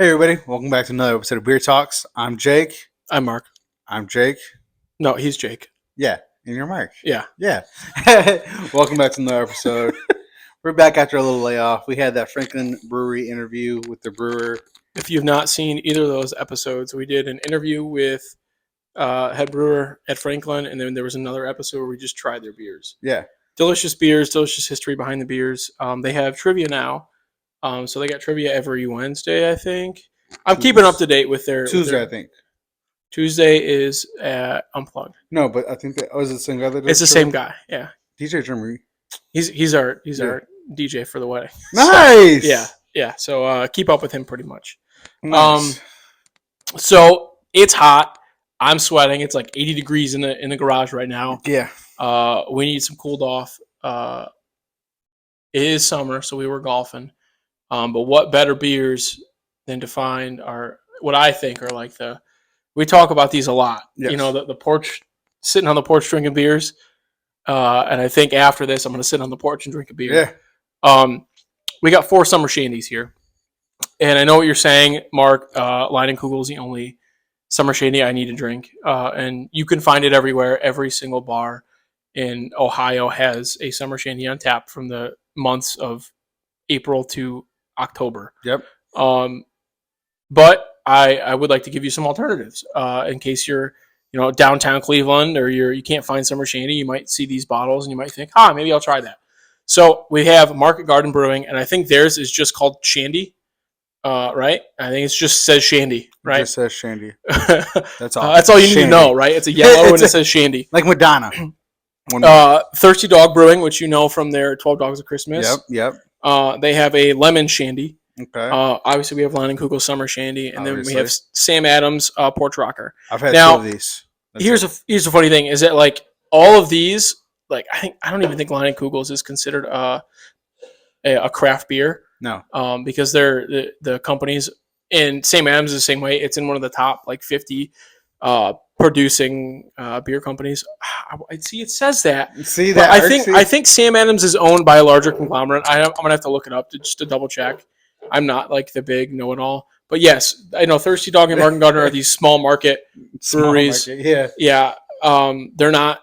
Hey everybody, welcome back to another episode of Beer Talks. I'm Jake. I'm Mark. I'm Jake. No, he's Jake. Yeah, and you're Mark. Yeah. Yeah. Welcome back to another episode. We're back after a little layoff. We had that Franklin Brewery interview with the brewer. If you've not seen either of those episodes, we did an interview with head brewer at Franklin, and then there was another episode where we just tried their beers. Yeah. Delicious beers, delicious history behind the beers. They have trivia now. So they got trivia every Wednesday, I think. I'm keeping up to date with their Tuesday, I think. Tuesday is Unplugged. No, but I think that was it the same guy that did It's the same guy, yeah. DJ Jeremy. He's our DJ for the wedding. Nice. Yeah. So keep up with him pretty much. Nice. So it's hot. I'm sweating. It's like 80 degrees in the garage right now. Yeah. We need some cooled off. It is summer, so we were golfing. But what better beers than to find what I think are like we talk about these a lot. Yes. You know, the porch, sitting on the porch drinking beers. And I think after this, I'm going to sit on the porch and drink a beer. Yeah. We got 4 summer shandies here. And I know what you're saying, Mark. Leinenkugel is the only summer shandy I need to drink. And you can find it everywhere. Every single bar in Ohio has a summer shandy on tap from the months of April to October. Yep. But I would like to give you some alternatives in case you're downtown Cleveland or you can't find summer shandy. You might see these bottles and you might think, maybe I'll try that. So we have Market Garden Brewing, and I think theirs is just called Shandy, right? I think it just says Shandy, right? It just says Shandy. That's all. That's all you need to know, right? It's a yellow and it says Shandy. Like Madonna. Thirsty Dog Brewing, which you know from their 12 Dogs of Christmas. Yep. They have a lemon shandy. Okay. Obviously, we have Leinenkugel Summer Shandy, and then we have Sam Adams Porch Rocker. I've had 2 of these. Here's a funny thing: is that like all of these, like I don't even think Lienenkugels is considered a craft beer. No. Because they're the companies, and Sam Adams is the same way. It's in one of the top 50 producing beer companies. I see it says that. See that? I think Sam Adams is owned by a larger conglomerate. I'm gonna have to look it up just to double check. I'm not like the big know-it-all, but yes, I know Thirsty Dog and Market Garden are these small market breweries. Yeah. They're not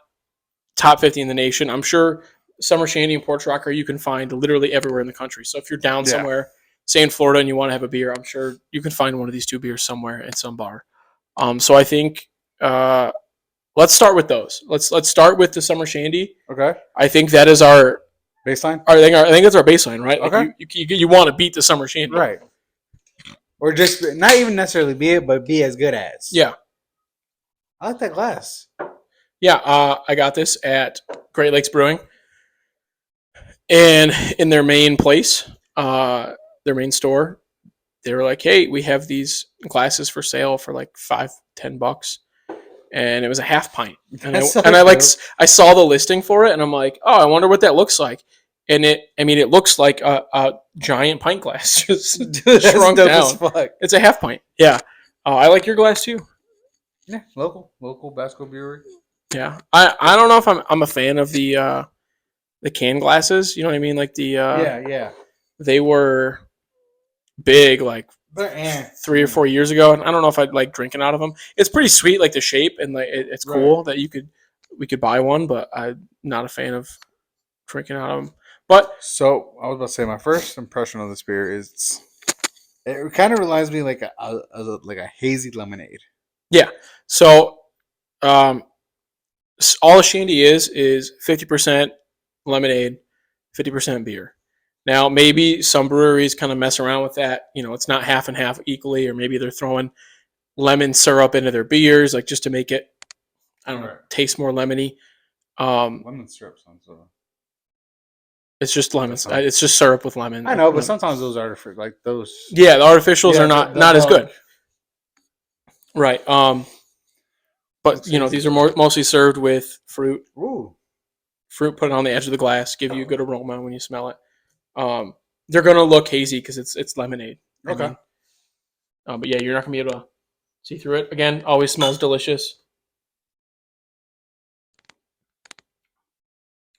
top 50 in the nation. I'm sure Summer Shandy and Porch Rocker you can find literally everywhere in the country. So if you're down somewhere, say in Florida, and you want to have a beer, I'm sure you can find one of these 2 beers somewhere at some bar. So I think let's start with those. Let's start with the Summer Shandy. Okay. I think that is our baseline. I think that's our baseline, right? Okay. Like you want to beat the Summer Shandy, right? Or just not even necessarily be it, but be as good as. Yeah. I like that glass. Yeah. I got this at Great Lakes Brewing, and in their main place, their main store, they were like, "Hey, we have these glasses for sale for like $5-10." And it was a half pint. And I saw the listing for it, and I'm like, I wonder what that looks like. And it looks like a giant pint glass just shrunk down. It's a half pint. Yeah. I like your glass too. Yeah, local basketball brewery. Yeah. I don't know if I'm a fan of the can glasses. You know what I mean? Like yeah. They were big, like 3 or 4 years ago, and I don't know if I'd like drinking out of them. It's pretty sweet, like the shape, and like it's cool that we could buy one, but I'm not a fan of drinking out of them. But so I was about to say, my first impression of this beer is it kind of reminds me like a hazy lemonade. Yeah. So all a shandy is 50% lemonade, 50% beer. Now, maybe some breweries kind of mess around with that. It's not half and half equally, or maybe they're throwing lemon syrup into their beers, like just to make it, taste more lemony. Lemon syrup sounds so. It's just lemon. It's just syrup with lemon. I know, but sometimes those artificial, like those. Yeah, the artificials are not as good. Right. But these are mostly served with fruit. Ooh. Fruit put on the edge of the glass, give you a good aroma when you smell it. They're gonna look hazy because it's lemonade. Okay. But yeah, you're not gonna be able to see through it. Again, always smells delicious.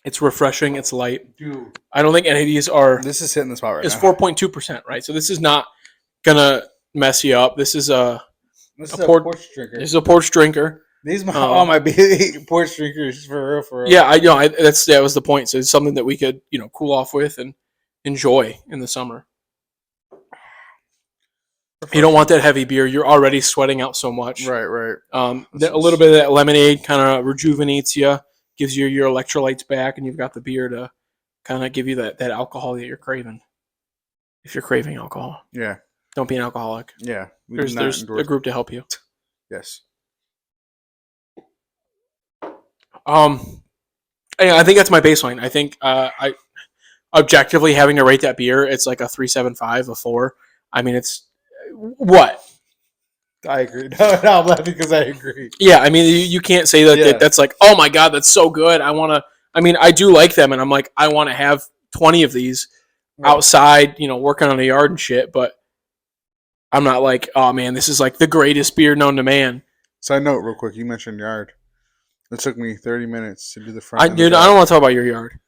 It's refreshing. It's light. Dude. I don't think any of these are. This is hitting the spot right now. It's 4.2%, right? So this is not gonna mess you up. This is a This A is a porch- porch drinker. this is a porch drinker. These all my porch drinkers for real, for real. Yeah, that was the point. So it's something that we could cool off with and enjoy in the summer. You don't want that heavy beer. You're already sweating out so much. Right, right. A little bit of that lemonade kind of rejuvenates you, gives you your electrolytes back, and you've got the beer to kind of give you that alcohol that you're craving. If you're craving alcohol. Yeah. Don't be an alcoholic. Yeah. There's a group to help you. Yes. I think that's my baseline. I think I objectively having to rate that beer, it's like a 3.75, a 4. I mean, it's what? I agree. No, I'm laughing because I agree. Yeah, I mean, you can't say that that's like, oh my god, that's so good. I do like them, and I'm like, I want to have 20 of these outside, working on the yard and shit. But I'm not like, oh man, this is like the greatest beer known to man. Side note, real quick, you mentioned yard. It took me 30 minutes to do the front. I don't want to talk about your yard.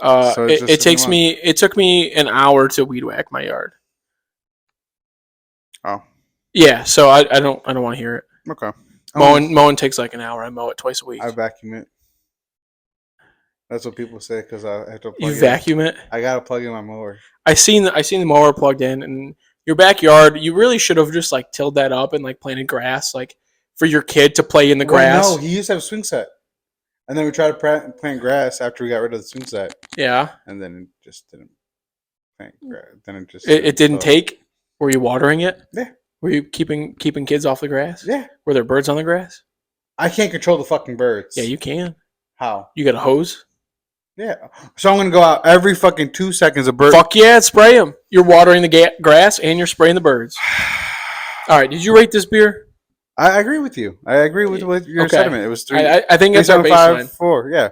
So It took me an hour to weed whack my yard. Oh. Yeah, so I don't want to hear it. Okay. Mowing takes like an hour. I mow it twice a week. I vacuum it. That's what people say because I have to plug You vacuum it? I gotta plug in my mower. I seen the mower plugged in, and your backyard. You really should have just like tilled that up and like planted grass, like for your kid to play in the grass. No, he used to have a swing set, and then we tried to plant grass after we got rid of the swing set. Yeah, and then it just didn't plant grass. Then it just it didn't take. Were you watering it? Yeah. Were you keeping kids off the grass? Yeah. Were there birds on the grass? I can't control the fucking birds. Yeah, you can. How? You got a hose? Yeah. So I'm gonna go out every fucking 2 seconds. A bird. Fuck yeah, spray them. You're watering the grass and you're spraying the birds. All right. Did you rate this beer? I agree with you. I agree with your sentiment. It was 3. I think that's our baseline. 4. Yeah.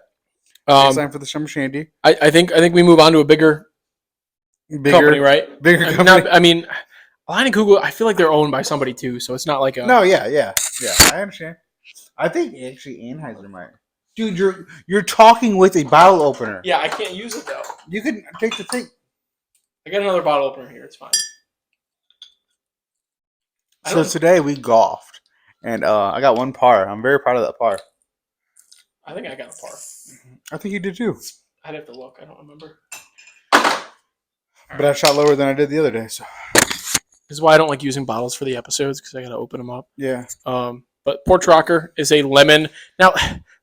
Baseline for the summer shandy. I think we move on to a bigger company, right? Bigger company. Leinenkugel, I feel like they're owned by somebody too, so it's not like a. No, yeah. I understand. I think actually Anheuser might. Dude, you're talking with a bottle opener. Yeah, I can't use it though. You can take the thing. I got another bottle opener here. It's fine. So today we golfed, and I got 1 par. I'm very proud of that par. I think I got a par. I think you did too. I'd have to look. I don't remember. But I shot lower than I did the other day. So this is why I don't like using bottles for the episodes because I got to open them up. Yeah. But Porch Rocker is a lemon. Now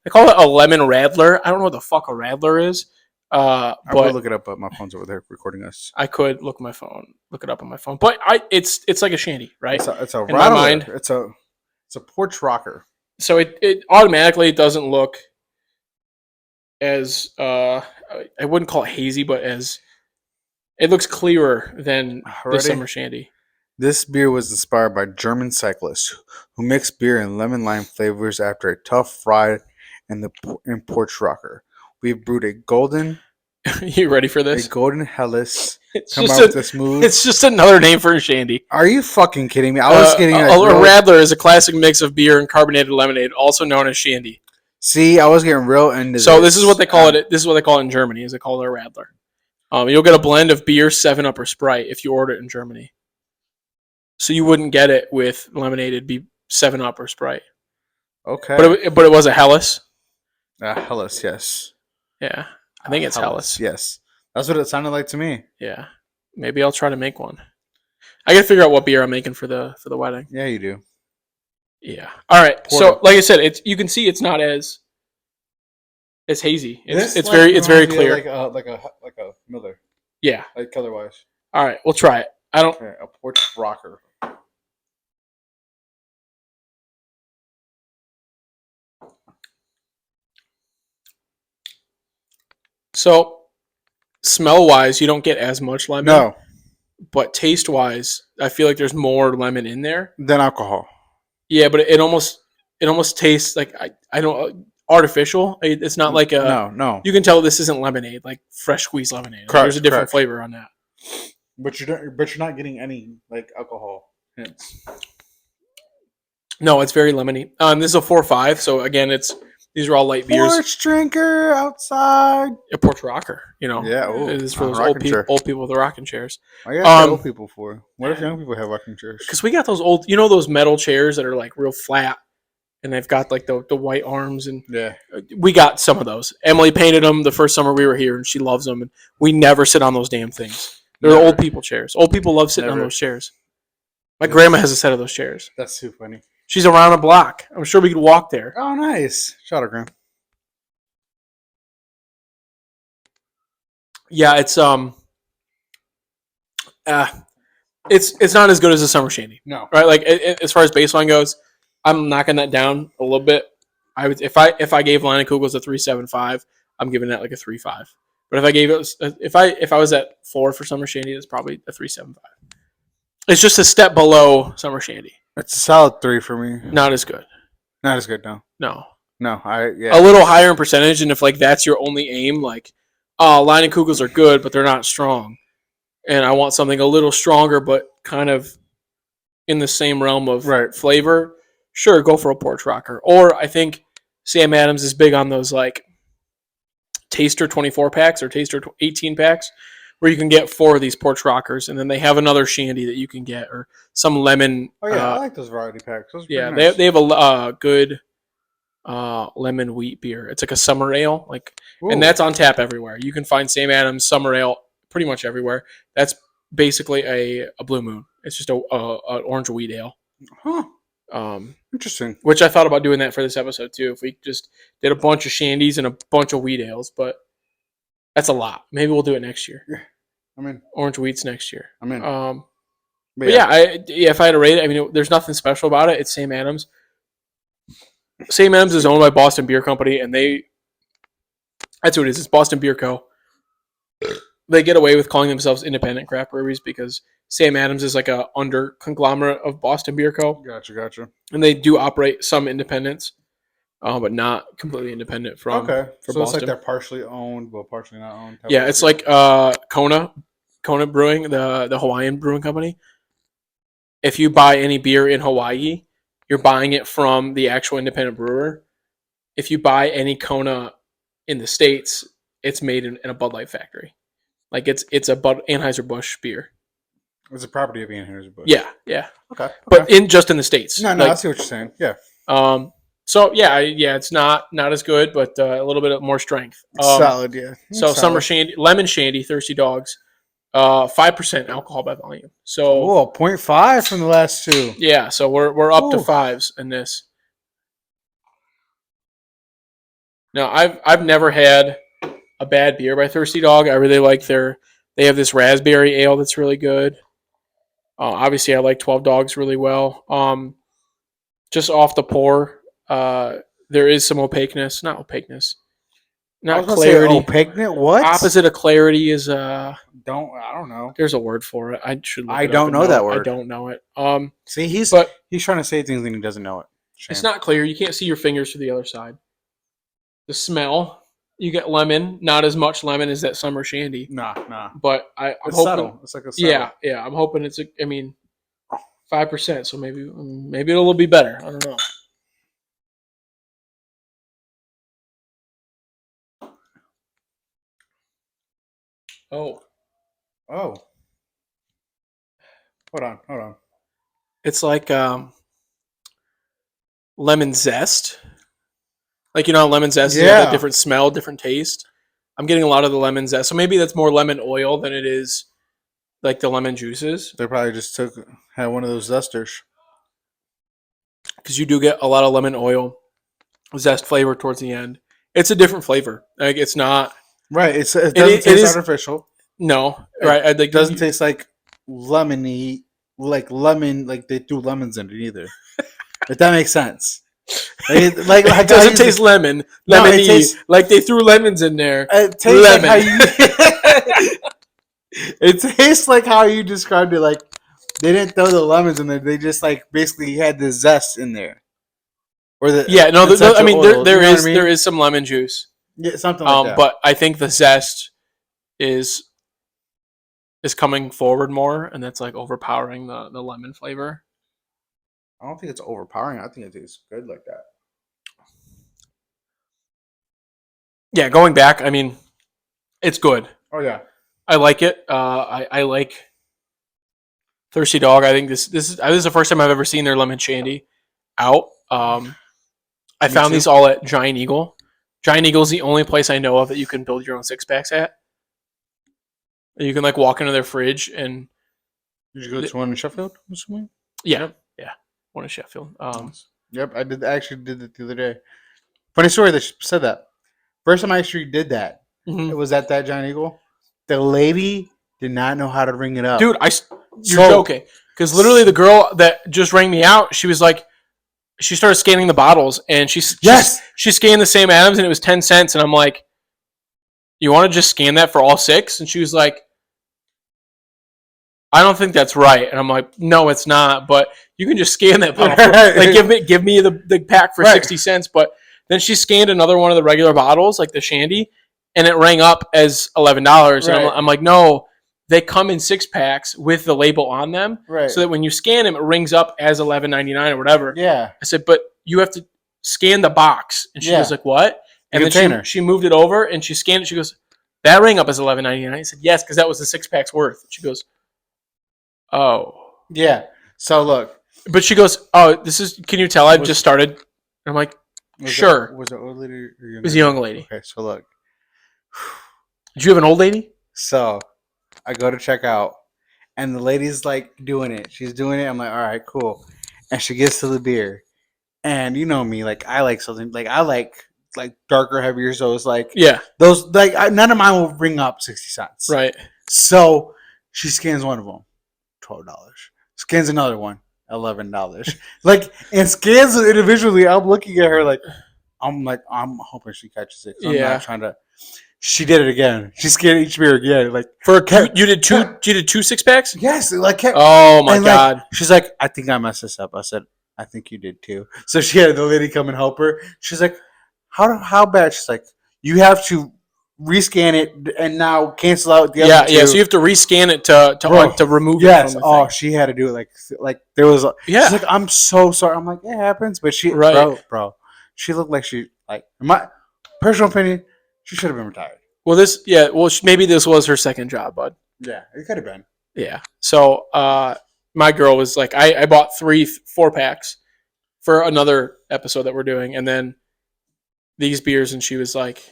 they call it a lemon Radler. I don't know what the fuck a Radler is. I will look it up, but my phone's over there recording us. I could look it up on my phone. But it's like a shandy, right? It's a in my mind, it's a porch rocker. So it automatically doesn't look as I wouldn't call it hazy, but as it looks clearer than the summer shandy. This beer was inspired by German cyclists who mixed beer and lemon lime flavors after a tough ride in Porch Rocker. We've brewed a golden. You ready for this? A golden Helles. It's just another name for a shandy. Are you fucking kidding me? I was getting a Radler is a classic mix of beer and carbonated lemonade, also known as shandy. See, I was getting real into this. So this is what they call it. This is what they call it in Germany. Is they call it a Radler. You'll get a blend of beer, 7-Up, or Sprite if you order it in Germany. So you wouldn't get it with lemonade. It'd be 7-Up or Sprite. Okay. But it was a Helles. Helles, yes. Yeah, I think it's Helles. Yes, that's what it sounded like to me. Yeah, maybe I'll try to make one. I gotta figure out what beer I'm making for the wedding. Yeah, you do. Yeah. All right. Porter. So, like I said, you can see it's not as hazy. It's very clear. Like a Miller. Yeah. Like color wise. All right, we'll try it. Okay, a Porch Rocker. So, smell-wise, you don't get as much lemon. No. But taste-wise, I feel like there's more lemon in there than alcohol. Yeah, but it almost tastes like I don't artificial. It's not like a no. You can tell this isn't lemonade, like fresh squeezed lemonade. Correct, There's a different flavor on that. But you're not getting any like alcohol hints. No, it's very lemony. This is a 4.5, so again, it's These are all light beers. Porch drinker outside. A Porch Rocker, Yeah, it is for those old people with the rocking chairs. I got old people for. What if young people have rocking chairs? Because we got those old, those metal chairs that are like real flat, and they've got like the white arms, and we got some of those. Emily painted them the first summer we were here, and she loves them. And we never sit on those damn things. They're old people chairs. Old people love sitting on those chairs. My grandma has a set of those chairs. That's too funny. She's around a block. I'm sure we could walk there. Oh, nice. Shout out, Grandma. Yeah, it's not as good as a summer shandy. No, right? Like as far as baseline goes, I'm knocking that down a little bit. I would if I gave Leinenkugels a 3.75, I'm giving that like a 3.5. But if I gave it if I was at 4 for summer shandy, it's probably a 3.75. It's just a step below summer shandy. It's a solid 3 for me. Not as good. Not as good, no. No. A little higher in percentage, and if like that's your only aim, like Lienenkugels are good, but they're not strong. And I want something a little stronger, but kind of in the same realm of flavor. Sure, go for a Porch Rocker. Or I think Sam Adams is big on those like Taster 24 packs or Taster 18 packs, where you can get 4 of these Porch Rockers, and then they have another shandy that you can get, or some lemon. Oh yeah, I like those variety packs. Those nice. they have a good lemon wheat beer. It's like a summer ale, and that's on tap everywhere. You can find Sam Adams summer ale pretty much everywhere. That's basically a Blue Moon. It's just an orange wheat ale. Huh. Interesting. Which I thought about doing that for this episode too. If we just did a bunch of shandies and a bunch of wheat ales, but that's a lot. Maybe we'll do it next year. Yeah. I mean, orange wheats next year. I mean, but if I had to rate it, I mean, there's nothing special about it. It's Sam Adams. Sam Adams is owned by Boston Beer Company, and that's what it is. It's Boston Beer Co. They get away with calling themselves independent craft breweries because Sam Adams is like a under conglomerate of Boston Beer Co. Gotcha. And they do operate some independents, but not completely independent from. Okay, from so Boston. It's like they're partially owned, but partially not owned. Yeah, it's like Kona Brewing, the Hawaiian brewing company. If you buy any beer in Hawaii, you're buying it from the actual independent brewer. If you buy any Kona in the States, it's made in a Bud Light factory. Like it's a Anheuser-Busch beer. It's a property of Anheuser-Busch. Yeah. Okay. But just in the States. No, I see what you're saying. Yeah. So it's not as good, but a little bit more strength. Solid, yeah. So summer shandy, lemon shandy, Thirsty Dogs, 5% alcohol by volume. So 0.5 from the last 2. Yeah, so we're up to 5s in this. Now I've never had a bad beer by Thirsty Dog. I really like they have this raspberry ale that's really good. Obviously, I like 12 Dogs really well. Just off the pour, there is some opaqueness. Not opaqueness. Not clarity. Opaqueness? What? Opposite of clarity is I don't know. There's a word for it. I should. I don't know that word. I don't know it. See, he's trying to say things and he doesn't know it. Shame. It's not clear. You can't see your fingers to the other side. The smell, you get lemon. Not as much lemon as that summer shandy. Nah. But I'm it's hoping, subtle. It's like a subtle. Yeah. I'm hoping it's 5%. So maybe it'll be better. I don't know. Oh. Hold on. It's like lemon zest. Like, how lemon zest is a different smell, different taste. I'm getting a lot of the lemon zest. So maybe that's more lemon oil than it is like the lemon juices. They probably just had one of those zesters. Because you do get a lot of lemon oil zest flavor towards the end. It's a different flavor. Like, it's not... Right. It doesn't taste artificial. No. Right. It doesn't taste like lemony, like lemon, like they threw lemons in it either. If that makes sense. Like it doesn't taste lemony, like they threw lemons in there. It tastes like how you... It tastes like how you described it. Like they didn't throw the lemons in there. They just basically had the zest in there. Or there is some lemon juice. Yeah, something like that. But I think the zest is coming forward more, and that's like overpowering the lemon flavor. I don't think it's overpowering. I think it tastes good like that. Yeah, going back, I mean, it's good. Oh yeah. I like it. I like Thirsty Dog. I think this is the first time I've ever seen their lemon shandy out. I Me found too. these all at Giant Eagle. Giant Eagle is the only place I know of that you can build your own 6-packs at. You can like walk into their fridge and Did you go to one in Sheffield? Or something? yeah, one in Sheffield. Yep, I did. I actually did it the other day. Funny story that you said that. First time I actually did that, mhm. it was at that Giant Eagle. The lady did not know how to ring it up. Dude, you're joking. Because literally the girl that just rang me out, she was like, she started scanning the bottles and she scanned the same Adams and it was 10 cents. And I'm like, you want to just scan that for all 6? And she was like, I don't think that's right. And I'm like, no, it's not. But you can just scan that bottle. Like, give me the pack for 60 cents. But then she scanned another one of the regular bottles, like the Shandy, and it rang up as $11. Right. And I'm like, no, they come in 6-packs with the label on them. Right. So that when you scan them, it rings up as $11.99 or whatever. Yeah. I said, but you have to scan the box. And she was like, what? And then she moved it over and she scanned it. She goes, that rang up as $11.99. I said, yes, because that was the 6-pack's worth. She goes, oh. Yeah. So look. But she goes, oh, can you tell I've just started? And I'm like, sure. Was it old lady or young lady? It was a young lady. Okay, so look. Did you have an old lady? So I go to check out and the lady's like doing it. She's doing it. I'm like, all right, cool. And she gets to the beer. And you know me, like I like something like I like darker, heavier. So it's like those like none of mine will ring up 60 cents. Right. So she scans one of them, $12. Scans another one, $11. Like and scans it individually. I'm looking at her like I'm hoping she catches it. I'm not trying to. She did it again. She scanned each beer again. Like you did two 6-packs? Yes. Like oh my god. Like, she's like, I think I messed this up. I said, I think you did too. So she had the lady come and help her. She's like, how bad? She's like, you have to rescan it and now cancel out the other two. Yeah. So you have to rescan it to remove it from the thing. She had to do it like there was. She's like, I'm so sorry. I'm like, it happens, but she, bro, she looked like she like in my personal opinion, she should have been retired. Well, maybe this was her second job, bud. Yeah, it could have been. Yeah. So my girl was like, I bought 3 4-packs for another episode that we're doing, and then these beers, and she was like,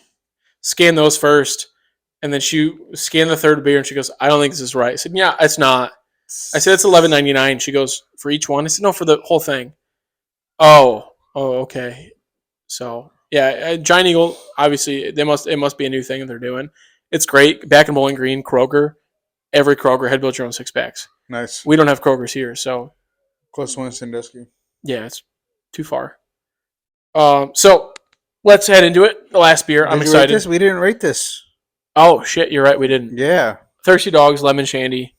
scan those first, and then she scanned the third beer, and she goes, I don't think this is right. I said, yeah, it's not. I said, it's $11.99. She goes, for each one? I said, no, for the whole thing. Oh, okay. So yeah, Giant Eagle, obviously, it must be a new thing that they're doing. It's great. Back in Bowling Green, Kroger, every Kroger had built your own 6-packs. Nice. We don't have Krogers here, so close one, Sandusky. Yeah, it's too far. So let's head into it. The last beer. I'm excited. We didn't rate this. Oh shit, you're right. We didn't. Yeah. Thirsty Dogs Lemon Shandy.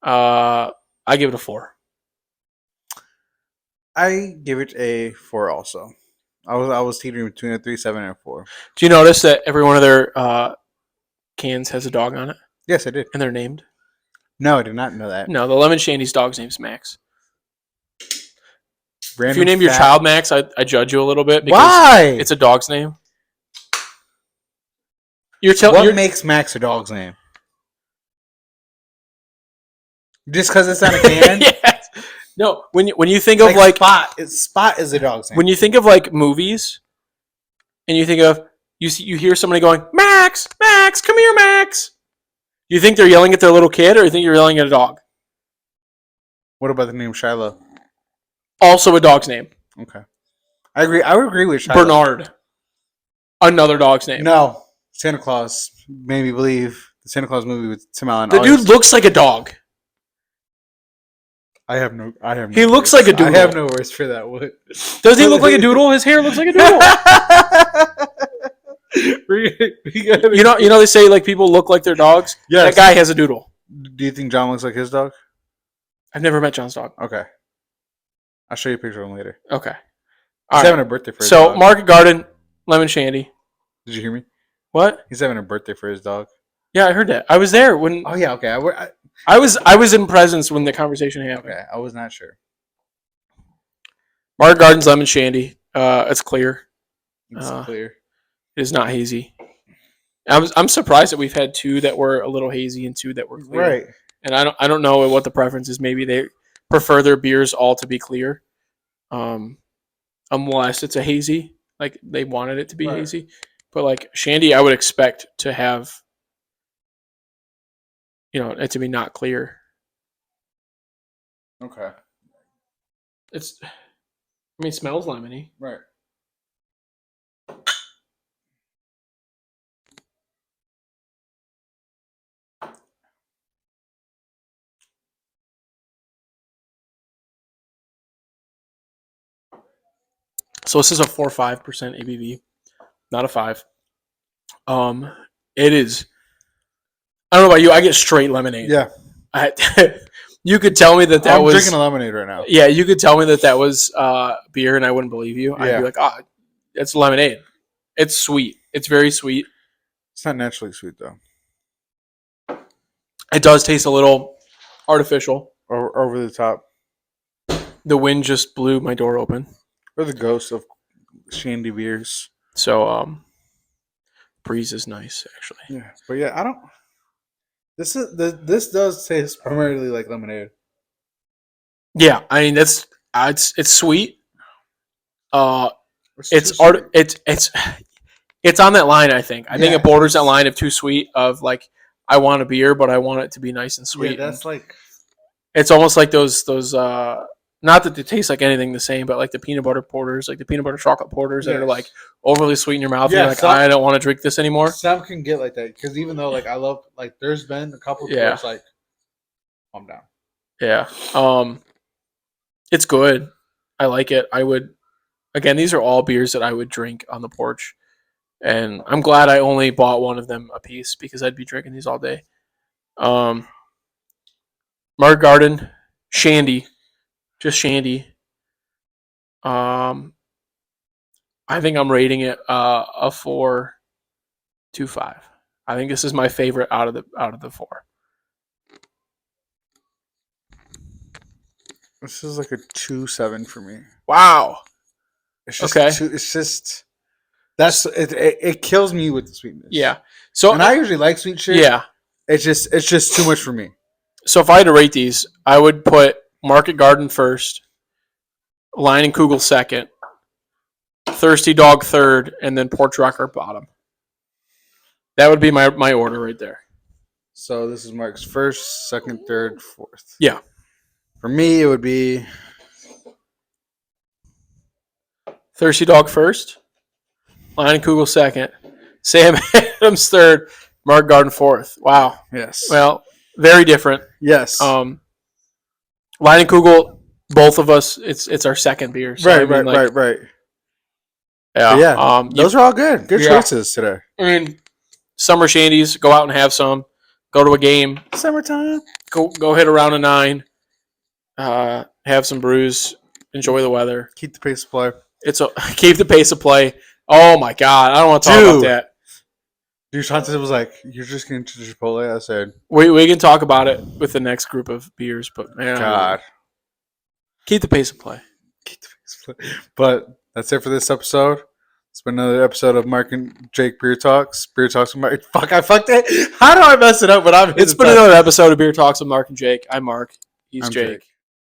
I give it a 4. I give it a 4 also. I was teetering between a 3.7 and a 4. Do you notice that every one of their cans has a dog on it? Yes, I did. And they're named? No, I did not know that. No, the Lemon Shandy's dog's name's Max. Random if you name your child Max, I judge you a little bit. Because why? It's a dog's name. What makes Max a dog's name? Just because it's on a can? Yes. No, when you think of like Spot is a dog's name. When you think of like movies, and you think of you hear somebody going, Max, come here, Max. Do you think they're yelling at their little kid, or you think you're yelling at a dog? What about the name Shiloh? Also a dog's name. Okay, I agree. I would agree with Shiloh. Bernard, another dog's name. No, Santa Claus made me believe the Santa Claus movie with Tim Allen. The dude looks like a dog. I have no. He looks like a doodle. I have no words for that. What? Does he look like a doodle? His hair looks like a doodle. You know they say like people look like their dogs. Yeah, that guy has a doodle. Do you think John looks like his dog? I've never met John's dog. Okay, I'll show you a picture of him later. Okay, he's having a birthday for his dog. So Market Garden Lemon Shandy. Did you hear me? What? He's having a birthday for his dog. Yeah, I heard that. I was there when. Oh yeah, okay. I was in presence when the conversation happened. Okay, I was not sure. Market Garden's Lemon Shandy. It's clear. It's clear. It is not hazy. I'm surprised that we've had 2 that were a little hazy and 2 that were clear. Right. And I don't know what the preference is. Maybe they prefer their beers all to be clear, unless it's a hazy. Like they wanted it to be hazy. But like Shandy, I would expect to have, it to be not clear. Okay. It smells lemony. Right. So this is a 4.5% ABV, not a 5. It is. I don't know about you. I get straight lemonade. Yeah. You could tell me that I'm was drinking a lemonade right now. Yeah, you could tell me that was beer, and I wouldn't believe you. Yeah. I'd be like, it's lemonade. It's sweet. It's very sweet. It's not naturally sweet though. It does taste a little artificial. Or over the top. The wind just blew my door open. Or the ghost of Shandy beers. So, breeze is nice, actually. Yeah, but yeah, I don't. This does taste primarily like lemonade. Yeah, I mean it's sweet. It's on that line. I think it borders that line of too sweet. Of like, I want a beer, but I want it to be nice and sweet. Yeah, that's like. It's almost like those. Not that they taste like anything the same, but like the peanut butter porters, like the peanut butter chocolate porters that are like overly sweet in your mouth. Yeah, you're like, I don't want to drink this anymore. Some can get like that because even though like I love like there's been a couple of beers like calm down. Yeah. It's good. I like it. I would again, these are all beers that I would drink on the porch. And I'm glad I only bought one of them a piece because I'd be drinking these all day. Mark Garden, Shandy. Just Shandy. I think I'm rating it a 4.25. I think this is my favorite out of the 4. This is like a 2.7 for me. Wow. It's just it's just that's it. It kills me with the sweetness. Yeah. So and I usually like sweet shit. Yeah. It's just too much for me. So if I had to rate these, I would put Market Garden first, Leinenkugel second, Thirsty Dog third, and then Porch Rocker bottom. That would be my order right there. So this is Mark's first, second, third, fourth. Yeah. For me, it would be Thirsty Dog first, Leinenkugel second, Sam Adams third, Mark Garden fourth. Wow. Yes. Well, very different. Yes. Leinenkugel, both of us, it's our second beer. So right. Yeah. But yeah. Those are all good. Good choices today. I mean, summer shandies, go out and have some. Go to a game. Summertime. Go hit around a 9. Have some brews. Enjoy the weather. Keep the pace of play. Keep the pace of play. Oh my God, I don't want to talk about that. Dude, Shantae was like, "You're just getting to Chipotle." I said, "We can talk about it with the next group of beers, but man, God, keep the pace of play." But that's it for this episode. It's been another episode of Mark and Jake Beer Talks. Beer Talks with Mark. Fuck, I fucked it. How do I mess it up? But it's been another episode of Beer Talks with Mark and Jake. I'm Mark. I'm Jake.